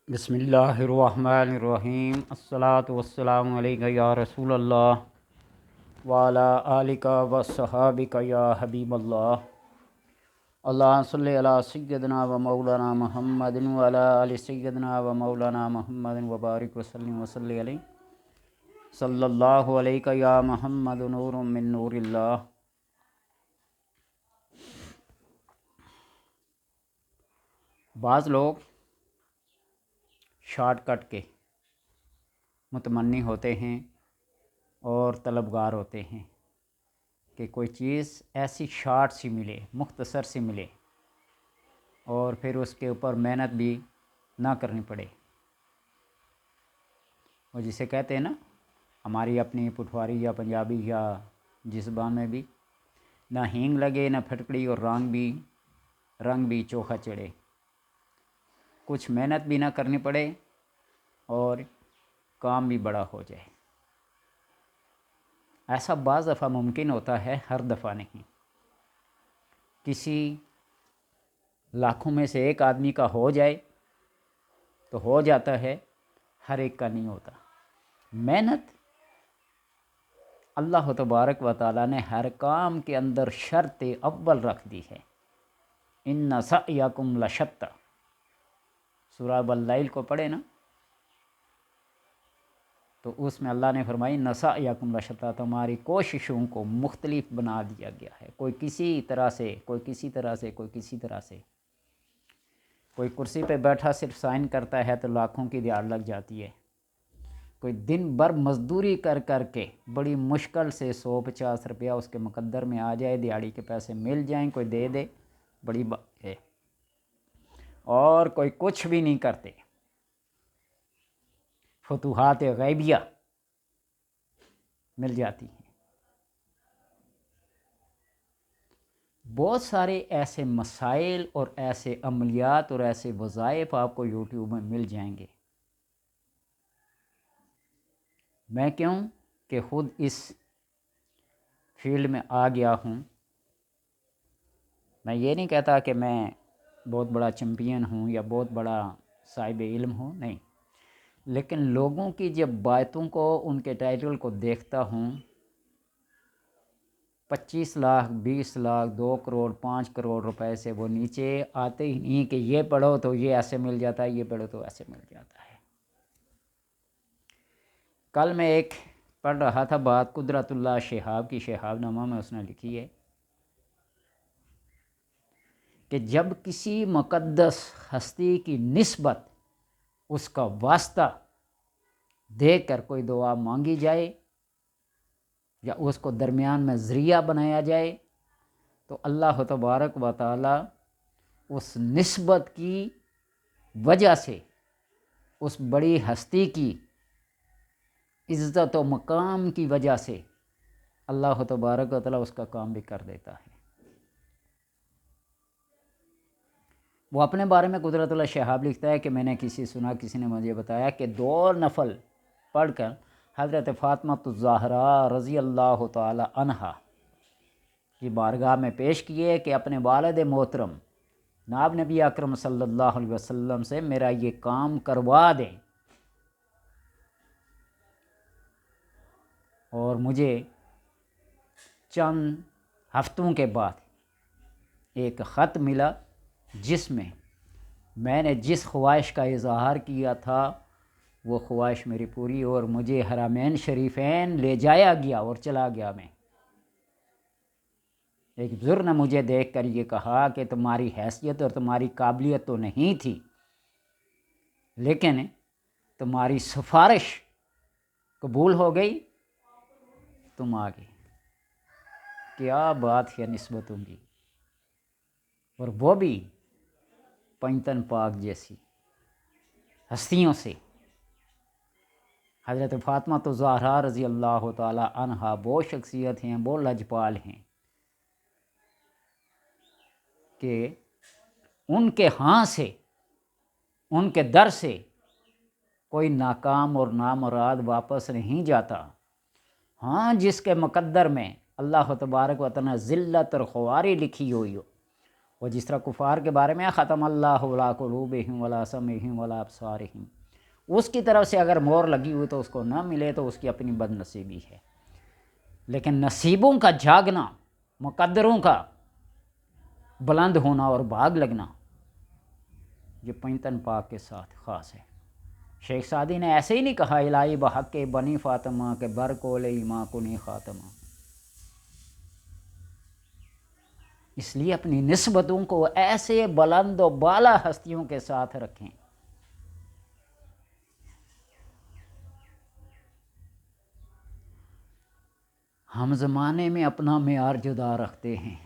بسم اللہ الرحمن الرحیم الصلاۃ والسلام علیک یا رسول اللہ وعلی آلک و صحابک یا حبیب اللہ اللہ صلی علی سیدنا و مولانا محمد وعلی آل سیدنا و مولانا محمد وبارک وسلم وصلی علیہ صلی اللہ علیہ یا محمد نور من نور اللہ۔ بعض لوگ شارٹ کٹ کے متمنی ہوتے ہیں اور طلبگار ہوتے ہیں کہ کوئی چیز ایسی شارٹ سی ملے، مختصر سی ملے اور پھر اس کے اوپر محنت بھی نہ کرنی پڑے۔ اور جسے کہتے ہیں نا، ہماری اپنی پٹواری یا پنجابی یا جس زبان میں بھی، نہ ہینگ لگے نہ پھٹکڑی اور رنگ بھی چوکھا چڑھے، کچھ محنت بھی نہ کرنی پڑے اور کام بھی بڑا ہو جائے۔ ایسا بعض دفعہ ممکن ہوتا ہے، ہر دفعہ نہیں۔ کسی لاکھوں میں سے ایک آدمی کا ہو جائے تو ہو جاتا ہے، ہر ایک کا نہیں ہوتا۔ محنت اللہ تبارک و تعالیٰ نے ہر کام کے اندر شرط اول رکھ دی ہے۔ ان سعیکم لشتی، سورہ واللیل کو پڑھے نا، تو اس میں اللہ نے فرمائی ان سعیکم لشتی، تمہاری کوششوں کو مختلف بنا دیا گیا ہے۔ کوئی کسی طرح سے، کوئی کسی طرح سے، کوئی کسی طرح سے۔ کوئی کرسی پہ بیٹھا صرف سائن کرتا ہے تو لاکھوں کی دیہڑ لگ جاتی ہے۔ کوئی دن بھر مزدوری کر کے بڑی مشکل سے 150 روپیہ اس کے مقدر میں آ جائے، دیہڑی کے پیسے مل جائیں، کوئی دے دے، بڑی بات ہے۔ اور کوئی کچھ بھی نہیں کرتے، فتوحات غیبیہ مل جاتی ہیں۔ بہت سارے ایسے مسائل اور ایسے عملیات اور ایسے وظائف آپ کو یوٹیوب میں مل جائیں گے۔ میں کیوں کہ خود اس فیلڈ میں آ گیا ہوں۔ میں یہ نہیں کہتا کہ میں بہت بڑا چیمپئن ہوں یا بہت بڑا صاحب علم ہوں، نہیں، لیکن لوگوں کی جب باتوں کو، ان کے ٹائٹل کو دیکھتا ہوں، 25 لاکھ 20 لاکھ 2 کروڑ 5 کروڑ روپے سے وہ نیچے آتے ہی نہیں کہ یہ پڑھو تو یہ ایسے مل جاتا ہے، یہ پڑھو تو ایسے مل جاتا ہے۔ کل میں ایک پڑھ رہا تھا بات قدرت اللہ شہاب کی، شہاب نامہ میں اس نے لکھی ہے کہ جب کسی مقدس ہستی کی نسبت، اس کا واسطہ دے کر کوئی دعا مانگی جائے یا اس کو درمیان میں ذریعہ بنایا جائے تو اللہ تبارک و تعالی اس نسبت کی وجہ سے، اس بڑی ہستی کی عزت و مقام کی وجہ سے اللہ تبارک و تعالی اس کا کام بھی کر دیتا ہے۔ وہ اپنے بارے میں قدرت اللہ شہاب لکھتا ہے کہ میں نے کسی نے مجھے بتایا کہ 2 نفل پڑھ کر حضرت فاطمہ الزہرا رضی اللہ تعالی عنہا کی بارگاہ میں پیش کیے کہ اپنے والد محترم جناب نبی اکرم صلی اللہ علیہ وسلم سے میرا یہ کام کروا دیں، اور مجھے چند ہفتوں کے بعد ایک خط ملا جس میں نے جس خواہش کا اظہار کیا تھا وہ خواہش میری پوری، اور مجھے حرمین شریفین لے جایا گیا اور چلا گیا میں۔ ایک بزرگ نے مجھے دیکھ کر یہ کہا کہ تمہاری حیثیت اور تمہاری قابلیت تو نہیں تھی، لیکن تمہاری سفارش قبول ہو گئی، تم آ گئے۔ کیا بات ہے نسبتوں کی، اور وہ بھی پنجتن پاک جیسی ہستیوں سے۔ حضرت فاطمہ الزہرا رضی اللہ تعالی عنہا وہ شخصیت ہیں، وہ لجپال ہیں کہ ان کے ہاں سے، ان کے در سے کوئی ناکام اور نامراد واپس نہیں جاتا۔ ہاں، جس کے مقدر میں اللہ تبارک و تعالی ذلت اور خواری لکھی ہوئی ہو، وہ جس طرح کفار کے بارے میں ختم اللہ علی قلوبہم ولا سمعہم ولا ابصارہم، اس کی طرف سے اگر مور لگی ہوئی تو اس کو نہ ملے تو اس کی اپنی بد نصیبی ہے۔ لیکن نصیبوں کا جاگنا، مقدروں کا بلند ہونا اور بھاگ لگنا، یہ پنجتن پاک کے ساتھ خاص ہے۔ شیخ سعدی نے ایسے ہی نہیں کہا الہی بحق بنی فاطمہ کے بر کول ایماں کنی خاتمہ، اس لیے اپنی نسبتوں کو ایسے بلند و بالا ہستیوں کے ساتھ رکھیں۔ ہم زمانے میں اپنا معیار جدا رکھتے ہیں،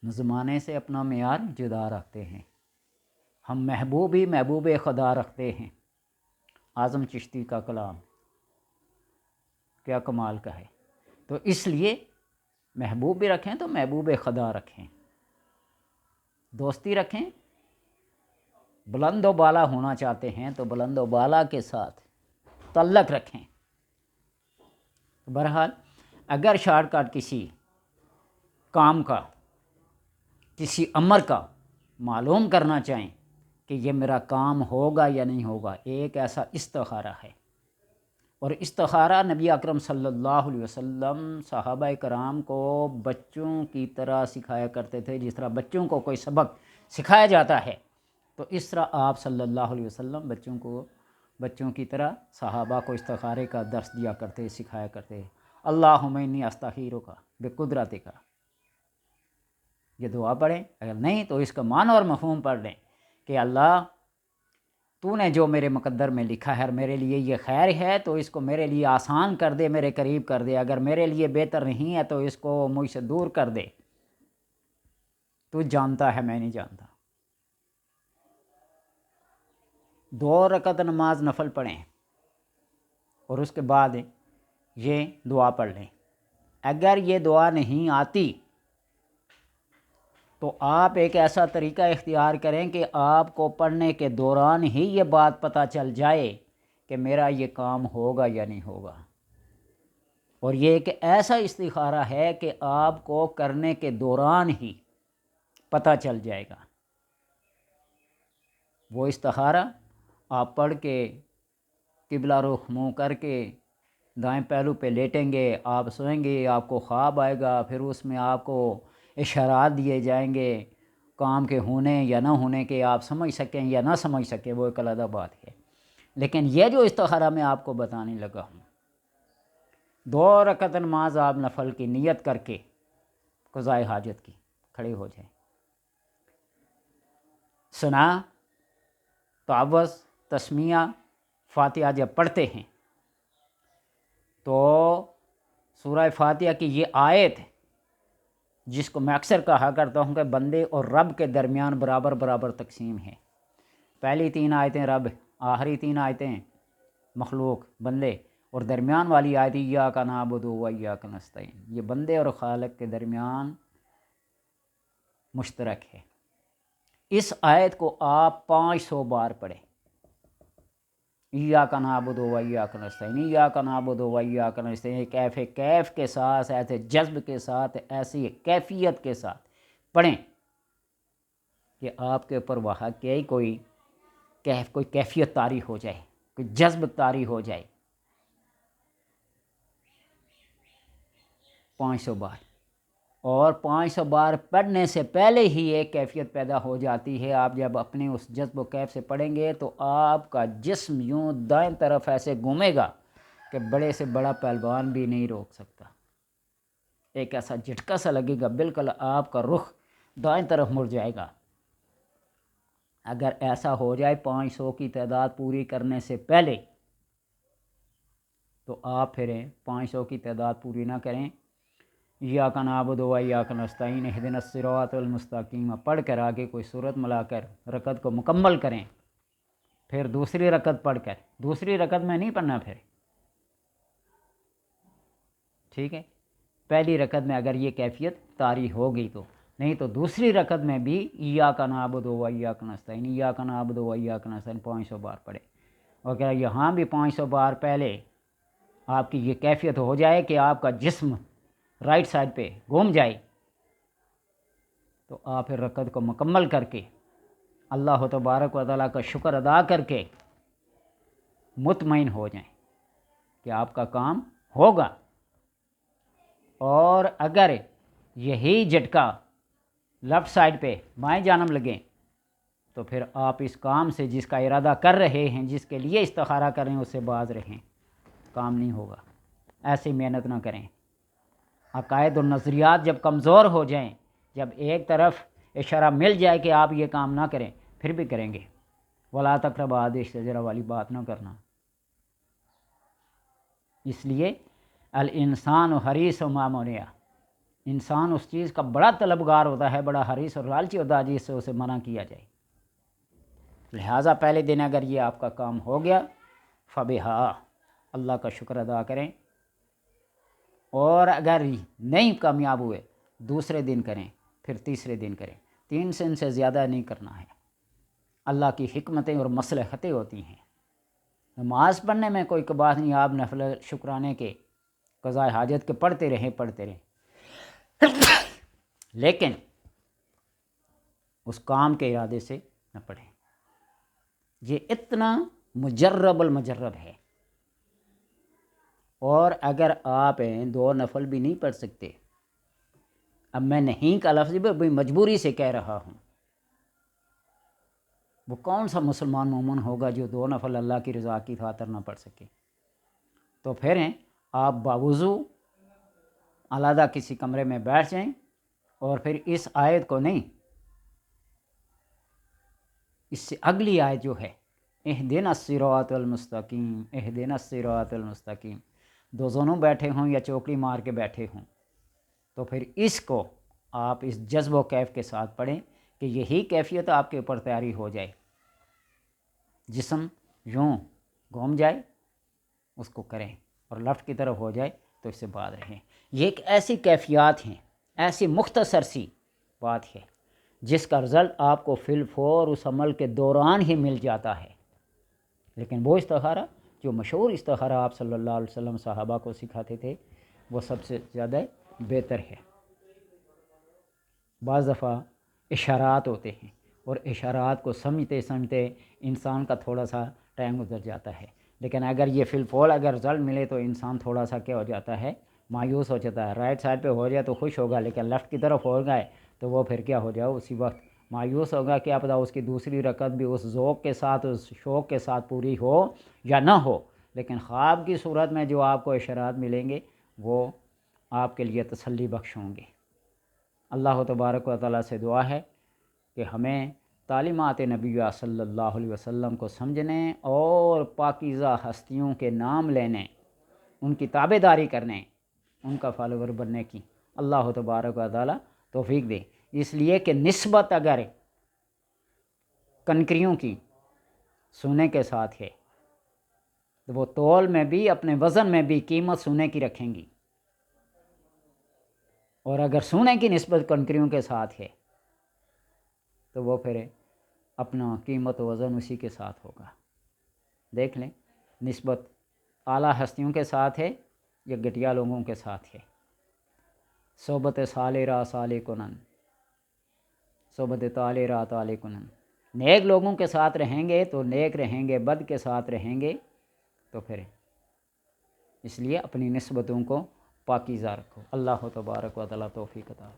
زمانے سے اپنا معیار جدا رکھتے ہیں۔ ہم محبوب ہی محبوب خدا رکھتے ہیں۔ اعظم چشتی کا کلام کیا کمال کا ہے۔ تو اس لیے محبوب بھی رکھیں تو محبوب خدا رکھیں، دوستی رکھیں۔ بلند و بالا ہونا چاہتے ہیں تو بلند و بالا کے ساتھ تعلق رکھیں۔ بہرحال اگر شارٹ کٹ کسی کام کا، کسی امر کا معلوم کرنا چاہیں کہ یہ میرا کام ہوگا یا نہیں ہوگا، ایک ایسا استخارہ ہے۔ اور استخارہ نبی اکرم صلی اللہ علیہ وسلم صحابہ کرام کو بچوں کی طرح سکھایا کرتے تھے۔ جس طرح بچوں کو کوئی سبق سکھایا جاتا ہے تو اس طرح آپ صلی اللہ علیہ وسلم بچوں کی طرح صحابہ کو استخارے کا درس دیا کرتے، سکھایا کرتے۔ اللہم انی استخیرک بقدرتک، یہ دعا پڑھیں۔ اگر نہیں تو اس کا معنی اور مفہوم پڑھ لیں کہ اللہ تو نے جو میرے مقدر میں لکھا ہے اور میرے لیے یہ خیر ہے تو اس کو میرے لیے آسان کر دے، میرے قریب کر دے۔ اگر میرے لیے بہتر نہیں ہے تو اس کو مجھ سے دور کر دے، تو جانتا ہے میں نہیں جانتا۔ 2 رکعت نماز نفل پڑھیں اور اس کے بعد یہ دعا پڑھ لیں۔ اگر یہ دعا نہیں آتی تو آپ ایک ایسا طریقہ اختیار کریں کہ آپ کو پڑھنے کے دوران ہی یہ بات پتہ چل جائے کہ میرا یہ کام ہوگا یا نہیں ہوگا۔ اور یہ ایک ایسا استخارہ ہے کہ آپ کو کرنے کے دوران ہی پتہ چل جائے گا۔ وہ استخارہ آپ پڑھ کے قبلہ رخ منہ کر کے دائیں پہلو پہ لیٹیں گے، آپ سوئیں گے، آپ کو خواب آئے گا، پھر اس میں آپ کو اشارات دیے جائیں گے کام کے ہونے یا نہ ہونے کے، آپ سمجھ سکیں یا نہ سمجھ سکیں، وہ ایک علیحدہ بات ہے۔ لیکن یہ جو استخارہ میں آپ کو بتانے لگا ہوں، 2 رکعت نماز آپ نفل کی نیت کر کے قضاء حاجت کی کھڑے ہو جائیں، ثنا، تعوذ، تسمیہ، فاتحہ جب پڑھتے ہیں تو سورہ فاتحہ کی یہ آیت جس کو میں اکثر کہا کرتا ہوں کہ بندے اور رب کے درمیان برابر برابر تقسیم ہے۔ پہلی 3 آیتیں رب، آخری 3 آیتیں مخلوق بندے، اور درمیان والی آیت ایاک نعبد و ایاک نستعین، یہ بندے اور خالق کے درمیان مشترک ہے۔ اس آیت کو آپ 500 بار پڑھیں، ایاک نعبد و ایاک نستعین، ایاک نعبد و ایاک نستعین، کیف کے ساتھ، ایسے جذب کے ساتھ، ایسی کیفیت کے ساتھ پڑھیں کہ آپ کے اوپر واقعی کوئی کیفیت طاری ہو جائے، کوئی جذب طاری ہو جائے۔ 500 بار، اور 500 بار پڑھنے سے پہلے ہی ایک کیفیت پیدا ہو جاتی ہے۔ آپ جب اپنے اس جذب و کیف سے پڑھیں گے تو آپ کا جسم یوں دائیں طرف ایسے گھومے گا کہ بڑے سے بڑا پہلوان بھی نہیں روک سکتا۔ ایک ایسا جھٹکا سا لگے گا، بالکل آپ کا رخ دائیں طرف مڑ جائے گا۔ اگر ایسا ہو جائے 500 کی تعداد پوری کرنے سے پہلے تو آپ پھریں 500 کی تعداد پوری نہ کریں، ایاک نعبد و ایاک نستعین اہدنا الصراط المستقیم پڑھ کر آگے کوئی صورت ملا کر رکعت کو مکمل کریں، پھر دوسری رکعت پڑھ کر، دوسری رکعت میں نہیں پڑھنا پھر، ٹھیک ہے؟ پہلی رکعت میں اگر یہ کیفیت طاری ہو گئی تو، نہیں تو دوسری رکعت میں بھی ایاک نعبد و ایاک نستعین، ایاک نعبد و ایاک نستعین 500 بار پڑھیں۔ اور کہ یہاں بھی 500 بار پہلے آپ کی یہ کیفیت ہو جائے کہ آپ کا جسم رائٹ سائڈ پہ گھوم جائے تو آپ پھر رکعت کو مکمل کر کے اللہ تبارک و تعالیٰ کا شکر ادا کر کے مطمئن ہو جائیں کہ آپ کا کام ہوگا۔ اور اگر یہی جھٹکا لیفٹ سائڈ پہ بائیں جانب لگیں تو پھر آپ اس کام سے جس کا ارادہ کر رہے ہیں، جس کے لیے استخارہ کر رہے ہیں، اس سے باز رہیں، کام نہیں ہوگا۔ ایسی محنت نہ کریں۔ عقائد اور نظریات جب کمزور ہو جائیں، جب ایک طرف اشارہ مل جائے کہ آپ یہ کام نہ کریں، پھر بھی کریں گے۔ ولا تقربوا هذه الشجرة والی بات نہ کرنا۔ اس لیے الانسان حریص ما منع، انسان اس چیز کا بڑا طلبگار ہوتا ہے، بڑا حریص اور لالچی ہوتا ہے جس سے اسے منع کیا جائے۔ لہٰذا پہلے دن اگر یہ آپ کا کام ہو گیا فبہا، اللہ کا شکر ادا کریں، اور اگر نہیں کامیاب ہوئے دوسرے دن کریں، پھر تیسرے دن کریں، 3 دن سے زیادہ نہیں کرنا ہے۔ اللہ کی حکمتیں اور مصلحتیں ہوتی ہیں۔ نماز پڑھنے میں کوئی بات نہیں، آپ نفل شکرانے کے قضاء حاجت کے پڑھتے رہیں لیکن اس کام کے ارادے سے نہ پڑھیں۔ یہ اتنا مجرب المجرب ہے۔ اور اگر آپ 2 نفل بھی نہیں پڑھ سکتے، اب میں نہیں کا لفظ بھی مجبوری سے کہہ رہا ہوں، وہ کون سا مسلمان مومن ہوگا جو 2 نفل اللہ کی رضا کی خاطر نہ پڑھ سکے؟ تو پھر آپ باوضو علیحدہ کسی کمرے میں بیٹھ جائیں اور پھر اس آیت کو نہیں، اس سے اگلی آیت جو ہے اہدنا الصراط المستقیم، اہدنا الصراط المستقیم، 2 زونوں بیٹھے ہوں یا چوکڑی مار کے بیٹھے ہوں، تو پھر اس کو آپ اس جذب و کیف کے ساتھ پڑھیں کہ یہی کیفیت آپ کے اوپر تیاری ہو جائے، جسم یوں گھوم جائے، اس کو کریں، اور لیفٹ کی طرف ہو جائے تو اس سے باز رہیں۔ یہ ایک ایسی کیفیات ہیں، ایسی مختصر سی بات ہے جس کا رزلٹ آپ کو فی الفور اس عمل کے دوران ہی مل جاتا ہے۔ لیکن وہ استخارہ جو مشہور استخارہ آپ صلی اللہ علیہ وسلم صحابہ کو سکھاتے تھے، وہ سب سے زیادہ بہتر ہے۔ بعض دفعہ اشارات ہوتے ہیں، اور اشارات کو سمجھتے سمجھتے انسان کا تھوڑا سا ٹائم گزر جاتا ہے، لیکن اگر یہ فی الفور اگر رزلٹ ملے تو انسان تھوڑا سا کیا ہو جاتا ہے، مایوس ہو جاتا ہے۔ رائٹ سائڈ پہ ہو جائے تو خوش ہوگا، لیکن لیفٹ کی طرف ہو گئے تو وہ پھر کیا ہو جائے، اسی وقت مایوس ہوگا، کیا پتہ اس کی دوسری رکعت بھی اس ذوق کے ساتھ، اس شوق کے ساتھ پوری ہو یا نہ ہو۔ لیکن خواب کی صورت میں جو آپ کو اشارات ملیں گے وہ آپ کے لیے تسلی بخش ہوں گے۔ اللہ تبارک و تعالیٰ سے دعا ہے کہ ہمیں تعلیمات نبی صلی اللہ علیہ وسلم کو سمجھنے اور پاکیزہ ہستیوں کے نام لینے، ان کی تابع داری کرنے، ان کا فالوور بننے کی اللہ تبارک و تعالیٰ توفیق دے۔ اس لیے کہ نسبت اگر کنکریوں کی سونے کے ساتھ ہے تو وہ تول میں بھی، اپنے وزن میں بھی قیمت سونے کی رکھیں گی، اور اگر سونے کی نسبت کنکریوں کے ساتھ ہے تو وہ پھر اپنا قیمت و وزن اسی کے ساتھ ہوگا۔ دیکھ لیں، نسبت اعلیٰ ہستیوں کے ساتھ ہے یا گھٹیا لوگوں کے ساتھ ہے۔ صحبت صالح را صالح کنن، صحبت طالح را طالح کنن۔ نیک لوگوں کے ساتھ رہیں گے تو نیک رہیں گے، بد کے ساتھ رہیں گے تو پھر اس لیے اپنی نسبتوں کو پاکیزہ رکھو۔ اللہ تبارک و تعالیٰ توفیق عطا۔